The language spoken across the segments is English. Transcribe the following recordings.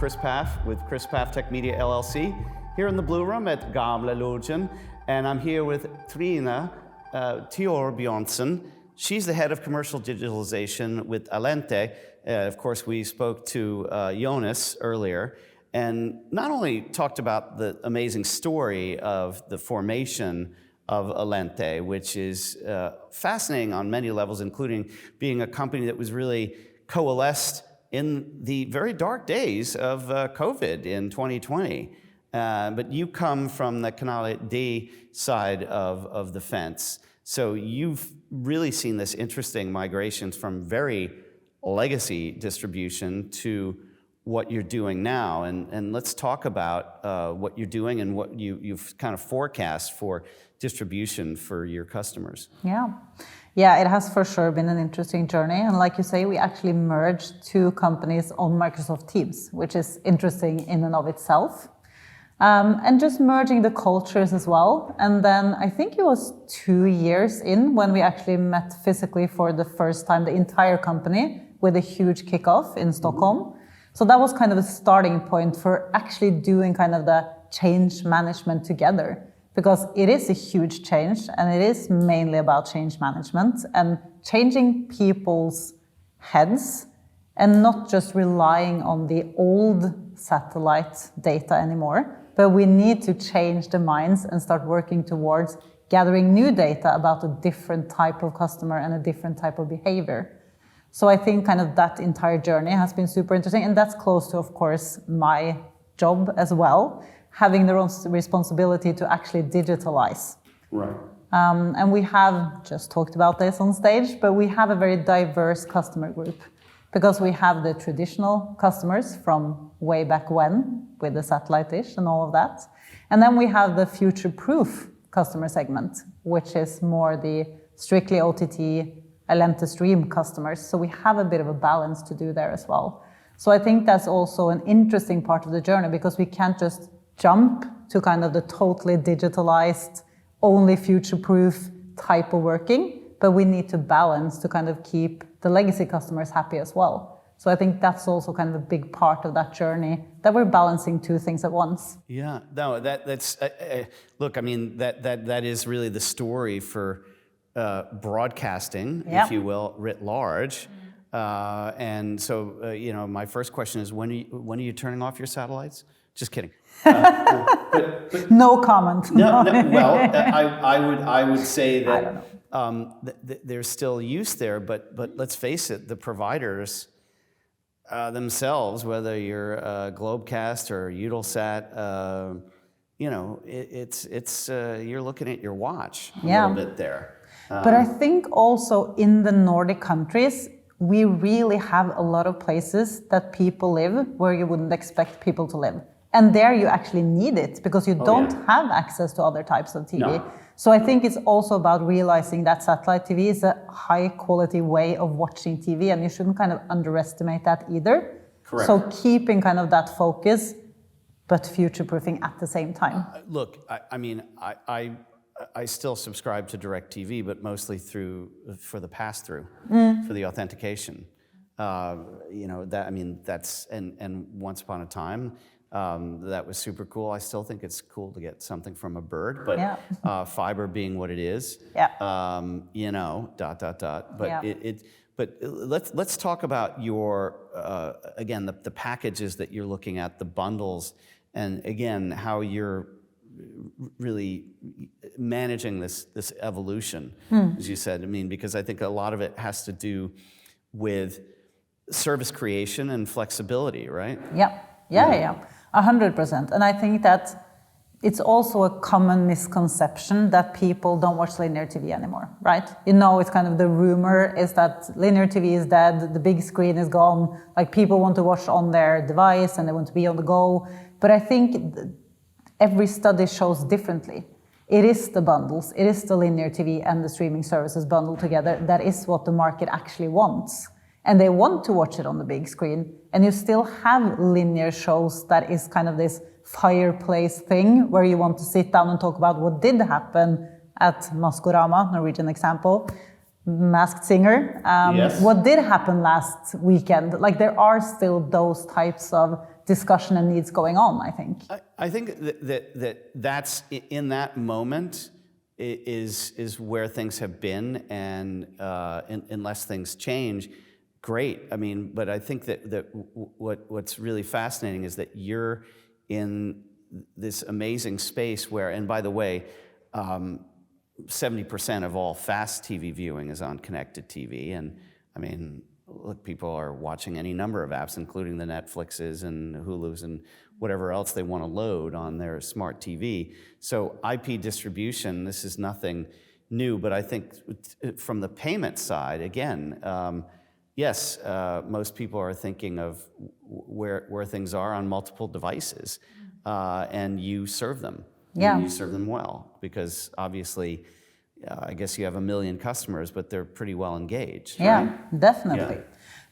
Chris Paff with Chris Paff Tech Media LLC here in the Blue Room at Gamla Logen, and I'm here with Trine Thorbjørnsen. She's the head of commercial digitalization with Allente. Of course, we spoke to Jonas earlier, and not only talked about the amazing story of the formation of Allente, which is fascinating on many levels, including being a company that was really coalesced in the very dark days of COVID in 2020. But you come from the Canal D side of the fence. So you've really seen this interesting migration from very legacy distribution to what you're doing now. And let's talk about what you're doing and what you've kind of forecast for distribution for your customers. Yeah, it has for sure been an interesting journey. And like you say, we actually merged two companies on Microsoft Teams, which is interesting in and of itself. And just merging the cultures as well. And then I think it was 2 years in when we actually met physically for the first time, the entire company, with a huge kickoff in Stockholm. So that was kind of a starting point for actually doing kind of the change management together. Because it is a huge change, and it is mainly about change management and changing people's heads and not just relying on the old satellite data anymore, but we need to change the minds and start working towards gathering new data about a different type of customer and a different type of behavior. So I think kind of that entire journey has been super interesting, and that's close to, of course, my job as well, having the responsibility to actually digitalize. Right. And we have just talked about this on stage, but we have a very diverse customer group because we have the traditional customers from way back when with the satellite dish and all of that. And then we have the future-proof customer segment, which is more the strictly OTT Allente stream customers. So we have a bit of a balance to do there as well. So I think that's also an interesting part of the journey because we can't just jump to kind of the totally digitalized, only future-proof type of working, but we need to balance to kind of keep the legacy customers happy as well. So I think that's also kind of a big part of that journey, that we're balancing two things at once. Yeah, no, that's look, I mean, that is really the story for broadcasting, if you will, writ large. And so, you know, my first question is, when are you turning off your satellites? Just kidding. But no comment. No, well, I would say that there's still use there, but let's face it, the providers themselves, whether you're Globecast or Eutelsat, you know, it's you're looking at your watch a little bit there. But I think also in the Nordic countries, we really have a lot of places that people live where you wouldn't expect people to live. And there you actually need it because you don't have access to other types of TV. No. So I think it's also about realizing that satellite TV is a high quality way of watching TV, and you shouldn't kind of underestimate that either. Correct. So keeping kind of that focus, but future-proofing at the same time. Look, I mean, I still subscribe to DirecTV, but mostly for the pass-through, for the authentication. You know, that, I mean, that's, and once upon a time, that was super cool. I still think it's cool to get something from a bird, but fiber being what it is, you know, ... But but let's talk about your again the packages that you're looking at, the bundles, and again how you're really managing this evolution, as you said. I mean, because I think a lot of it has to do with service creation and flexibility, right? Yeah. 100%. And I think that it's also a common misconception that people don't watch linear TV anymore, right? You know, it's kind of the rumor is that linear TV is dead, the big screen is gone, like people want to watch on their device and they want to be on the go. But I think every study shows differently. It is the bundles, it is the linear TV and the streaming services bundled together. That is what the market actually wants. And they want to watch it on the big screen. And you still have linear shows that is kind of this fireplace thing where you want to sit down and talk about what did happen at Maskorama, Norwegian example, Masked Singer. What did happen last weekend? Like there are still those types of discussion and needs going on, I think. I think that's in that moment is where things have been, and unless things change, great. I mean, but I think that what's really fascinating is that you're in this amazing space where, and by the way, 70% of all fast TV viewing is on connected TV, and I mean, look, people are watching any number of apps, including the Netflixes and Hulus and whatever else they want to load on their smart TV. So IP distribution, this is nothing new, but I think from the payment side, again, yes, most people are thinking of where things are on multiple devices, and you serve them. Yeah. And you serve them well, because obviously, I guess you have 1 million customers, but they're pretty well engaged. Yeah, right? definitely. Yeah.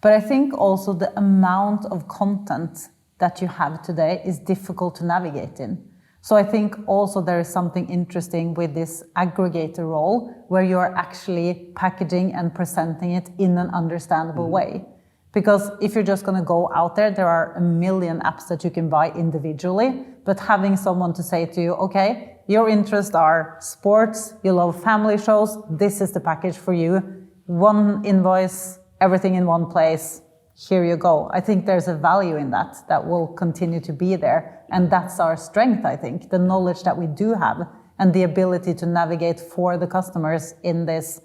But I think also the amount of content that you have today is difficult to navigate in. So I think also there is something interesting with this aggregator role, where you are actually packaging and presenting it in an understandable way. Because if you're just going to go out there, there are 1 million apps that you can buy individually, but having someone to say to you, okay, your interests are sports, you love family shows, this is the package for you. One invoice, everything in one place, here you go. I think there's a value in that will continue to be there. And that's our strength, I think, the knowledge that we do have and the ability to navigate for the customers in this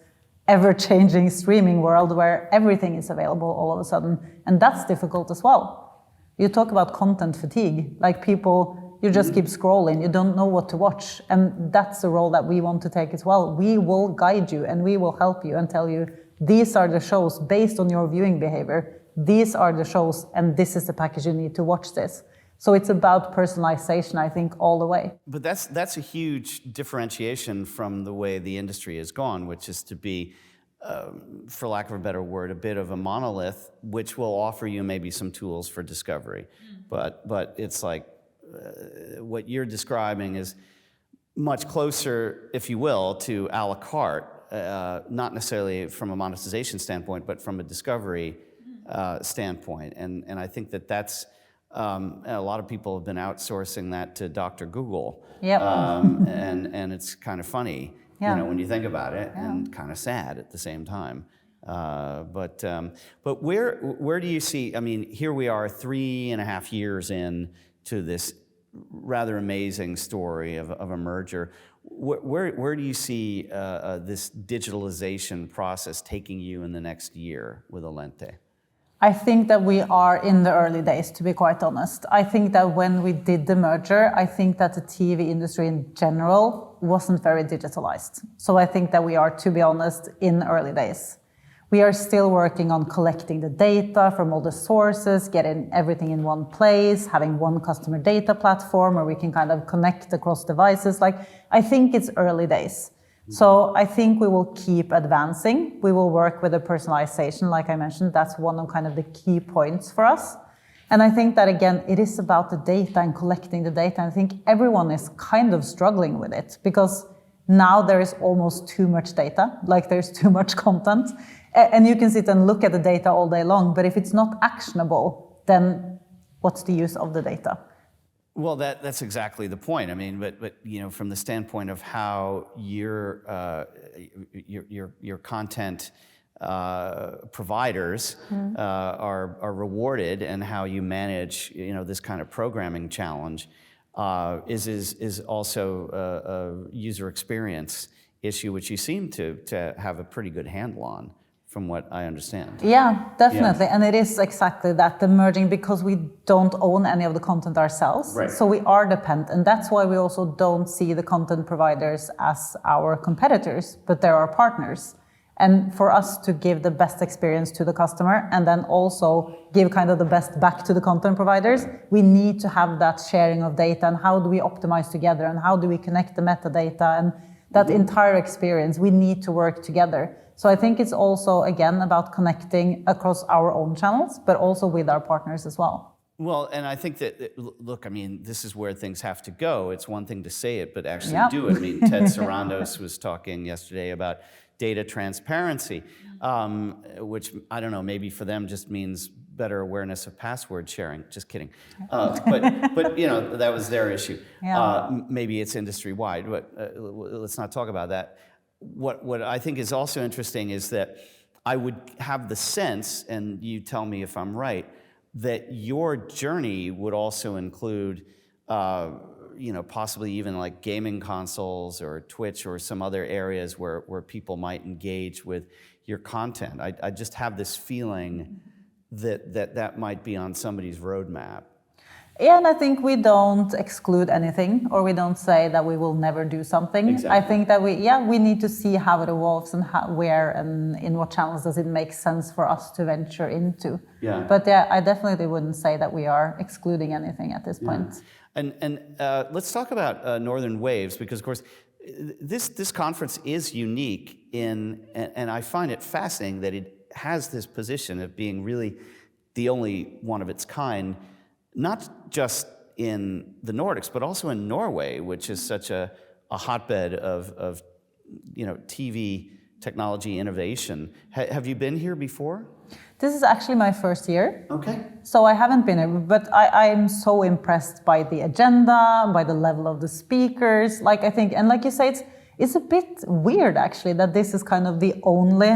ever-changing streaming world where everything is available all of a sudden. And that's difficult as well. You talk about content fatigue, like people, you just keep scrolling, you don't know what to watch. And that's the role that we want to take as well. We will guide you and we will help you and tell you, these are the shows based on your viewing behavior. These are the shows and this is the package you need to watch this. So it's about personalization, I think, all the way. But that's a huge differentiation from the way the industry has gone, which is to be, for lack of a better word, a bit of a monolith, which will offer you maybe some tools for discovery. But it's like what you're describing is much closer, if you will, to a la carte, not necessarily from a monetization standpoint, but from a discovery standpoint. And I think that's a lot of people have been outsourcing that to Dr. Google. Yep. And it's kind of funny, you know, when you think about it, and kind of sad at the same time. But where do you see, I mean, here we are 3.5 years in to this rather amazing story of a merger. Where do you see this digitalization process taking you in the next year with Allente? I think that we are in the early days, to be quite honest. I think that when we did the merger, I think that the TV industry in general wasn't very digitalized. So I think that we are, to be honest, in early days. We are still working on collecting the data from all the sources, getting everything in one place, having one customer data platform where we can kind of connect across devices. Like, I think it's early days. So I think we will keep advancing. We will work with the personalization, like I mentioned. That's one of kind of the key points for us. And I think that, again, it is about the data and collecting the data. And I think everyone is kind of struggling with it because now there is almost too much data, like there's too much content. And you can sit and look at the data all day long, but if it's not actionable, then what's the use of the data? Well, that's exactly the point. I mean, but you know, from the standpoint of how your content providers are rewarded, and how you manage, you know, this kind of programming challenge, is also a user experience issue, which you seem to have a pretty good handle on, from what I understand. Yeah, definitely. Yeah. And it is exactly that, the merging, because we don't own any of the content ourselves. Right. So we are dependent. And that's why we also don't see the content providers as our competitors, but they're our partners. And for us to give the best experience to the customer and then also give kind of the best back to the content providers, we need to have that sharing of data, and how do we optimize together, and how do we connect the metadata, and that entire experience, we need to work together. So I think it's also, again, about connecting across our own channels, but also with our partners as well. Well, and I think that, look, I mean, this is where things have to go. It's one thing to say it, but actually do it. I mean, Ted Sarandos was talking yesterday about data transparency, which, I don't know, maybe for them just means better awareness of password sharing. Just kidding. But you know, that was their issue. Yeah. Maybe it's industry-wide, but let's not talk about that. What I think is also interesting is that I would have the sense, and you tell me if I'm right, that your journey would also include, you know, possibly even like gaming consoles or Twitch or some other areas where people might engage with your content. I just have this feeling that might be on somebody's roadmap. Yeah, and I think we don't exclude anything, or we don't say that we will never do something. Exactly. I think that we need to see how it evolves and where and in what channels does it make sense for us to venture into. Yeah. But yeah, I definitely wouldn't say that we are excluding anything at this point. And let's talk about Northern Waves, because of course this conference is unique and I find it fascinating that it has this position of being really the only one of its kind, not just in the Nordics, but also in Norway, which is such a hotbed of you know, TV technology innovation. Have you been here before? This is actually my first year. Okay. So I haven't been here, but I'm so impressed by the agenda, by the level of the speakers. Like I think, and like you say, it's a bit weird actually that this is kind of the only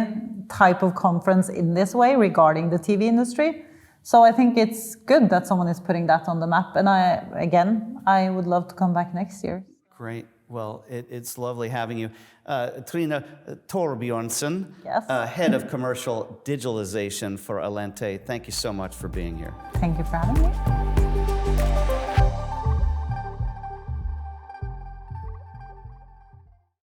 type of conference in this way regarding the TV industry. So I think it's good that someone is putting that on the map. And I would love to come back next year. Great. Well, it's lovely having you. Trine Thorbjørnsen, Yes. Head of Commercial Digitalization for Allente. Thank you so much for being here. Thank you for having me.